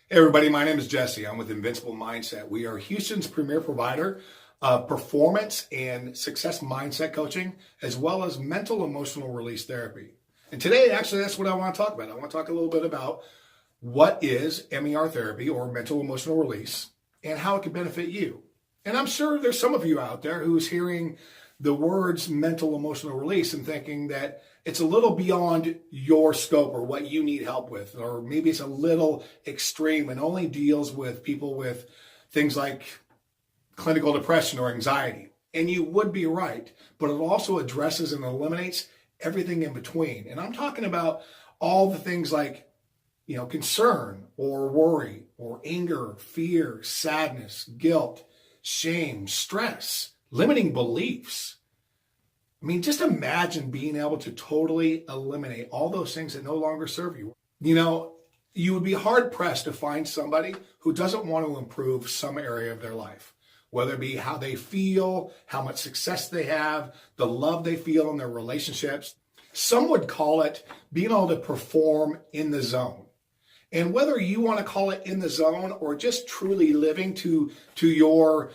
Hey everybody, my name is Jesse. I'm with Invincible Mindset. We are Houston's premier provider of performance and success mindset coaching, as well as mental emotional release therapy. And today, actually, that's what I want to talk about. I want to talk a little bit about what is MER therapy or mental emotional release and how it can benefit you. And I'm sure there's some of you out there who's hearing the words mental emotional release and thinking that it's a little beyond your scope or what you need help with, or maybe it's a little extreme and only deals with people with things like clinical depression or anxiety. And you would be right, but it also addresses and eliminates everything in between. And I'm talking about all the things like, concern or worry or anger, fear, sadness, guilt, shame, stress, limiting beliefs. I mean, just imagine being able to totally eliminate all those things that no longer serve you. You would be hard pressed to find somebody who doesn't want to improve some area of their life, whether it be how they feel, how much success they have, the love they feel in their relationships. Some would call it being able to perform in the zone. And whether you want to call it in the zone or just truly living to your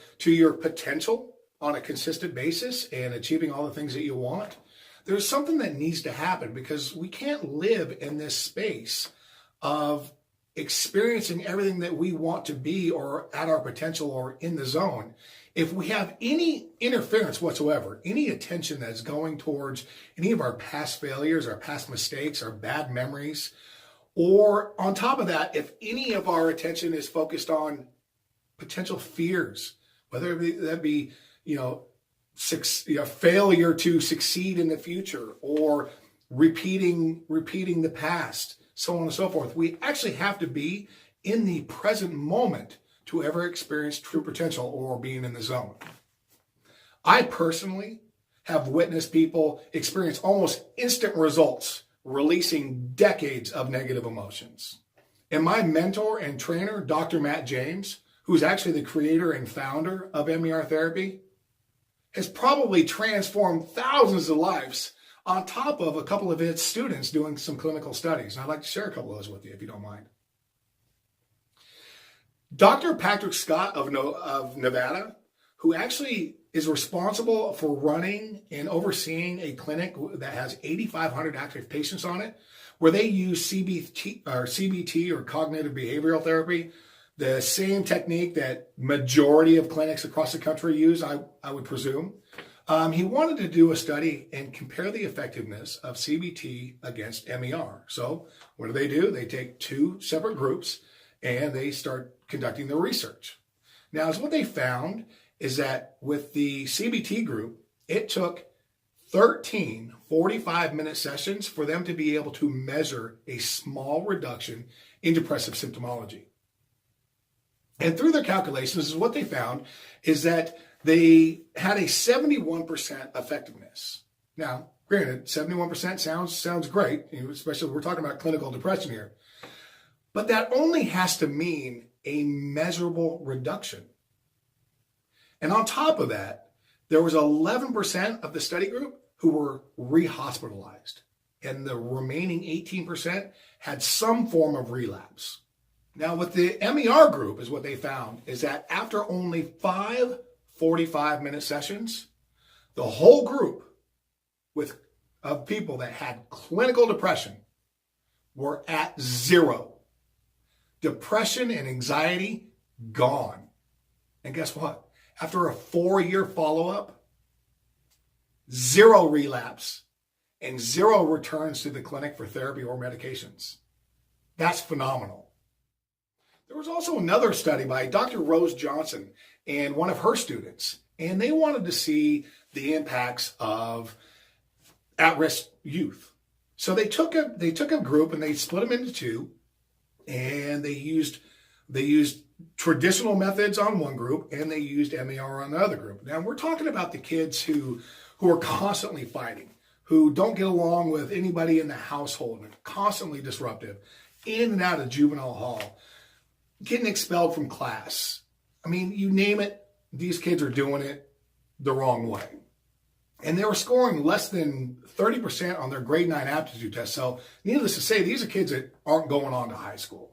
potential on a consistent basis and achieving all the things that you want, there's something that needs to happen, because we can't live in this space of experiencing everything that we want to be or at our potential or in the zone if we have any interference whatsoever, any attention that's going towards any of our past failures, our past mistakes, our bad memories. Or on top of that, if any of our attention is focused on potential fears, whether that be, failure to succeed in the future or repeating the past, so on and so forth, we actually have to be in the present moment to ever experience true potential or being in the zone. I personally have witnessed people experience almost instant results releasing decades of negative emotions. And my mentor and trainer, Dr. Matt James, who's actually the creator and founder of MER therapy, has probably transformed thousands of lives on top of a couple of his students doing some clinical studies. And I'd like to share a couple of those with you, if you don't mind. Dr. Patrick Scott of Nevada, who actually is responsible for running and overseeing a clinic that has 8,500 active patients on it, where they use CBT or cognitive behavioral therapy, the same technique that majority of clinics across the country use, I would presume. He wanted to do a study and compare the effectiveness of CBT against MER. So what do? They take two separate groups and they start conducting the research. Now, what they found is that with the CBT group, it took 13 45-minute sessions for them to be able to measure a small reduction in depressive symptomology. And through their calculations, what they found is that they had a 71% effectiveness. Now, granted, 71% sounds great, especially if we're talking about clinical depression here. But that only has to mean a measurable reduction. And on top of that, there was 11% of the study group who were rehospitalized, and the remaining 18% had some form of relapse. Now, with the MER group, is what they found is that after only 5 45-minute sessions, the whole group of people that had clinical depression were at zero. Depression and anxiety gone. And guess what? After a 4-year follow-up, 0 relapse and 0 returns to the clinic for therapy or medications. That's phenomenal. There was also another study by Dr. Rose Johnson and one of her students, and they wanted to see the impacts of at-risk youth. So they took a group and they split them into two, and they used traditional methods on one group and they used MER on the other group. Now we're talking about the kids who are constantly fighting, who don't get along with anybody in the household, and constantly disruptive, in and out of juvenile hall, getting expelled from class. I mean, you name it, these kids are doing it the wrong way. And they were scoring less than 30% on their grade 9 aptitude test. So needless to say, these are kids that aren't going on to high school.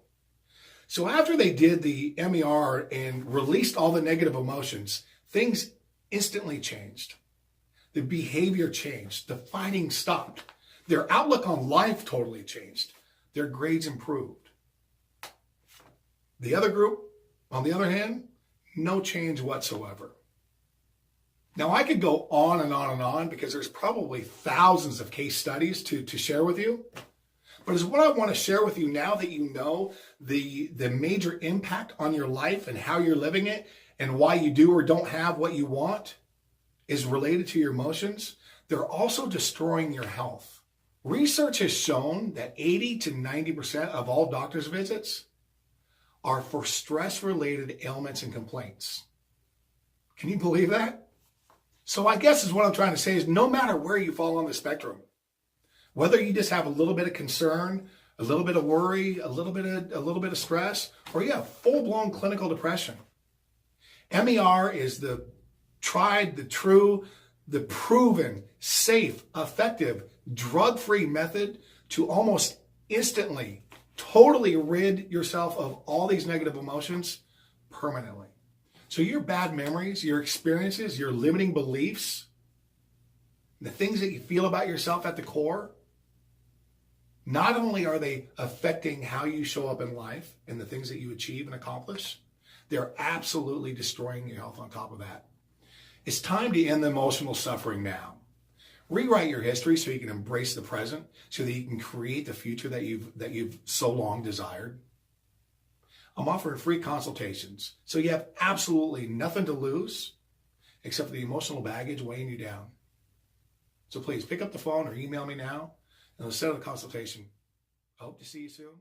So after they did the MER and released all the negative emotions, things instantly changed. The behavior changed. The fighting stopped. Their outlook on life totally changed. Their grades improved. The other group, on the other hand, no change whatsoever. Now, I could go on and on and on because there's probably thousands of case studies to share with you. But it's what I want to share with you now that you know the major impact on your life and how you're living it and why you do or don't have what you want is related to your emotions. They're also destroying your health. Research has shown that 80 to 90% of all doctor's visits are for stress-related ailments and complaints. Can you believe that? So I guess is what I'm trying to say is no matter where you fall on the spectrum, whether you just have a little bit of concern, a little bit of worry, a little bit of stress, or you have full-blown clinical depression, MER is the tried, the true, the proven, safe, effective, drug-free method to almost instantly, totally rid yourself of all these negative emotions permanently. So your bad memories, your experiences, your limiting beliefs, the things that you feel about yourself at the core, not only are they affecting how you show up in life and the things that you achieve and accomplish, they're absolutely destroying your health on top of that. It's time to end the emotional suffering now. Rewrite your history so you can embrace the present, so that you can create the future that you've so long desired. I'm offering free consultations, so you have absolutely nothing to lose except for the emotional baggage weighing you down. So please pick up the phone or email me now, and let's set up a consultation. I hope to see you soon.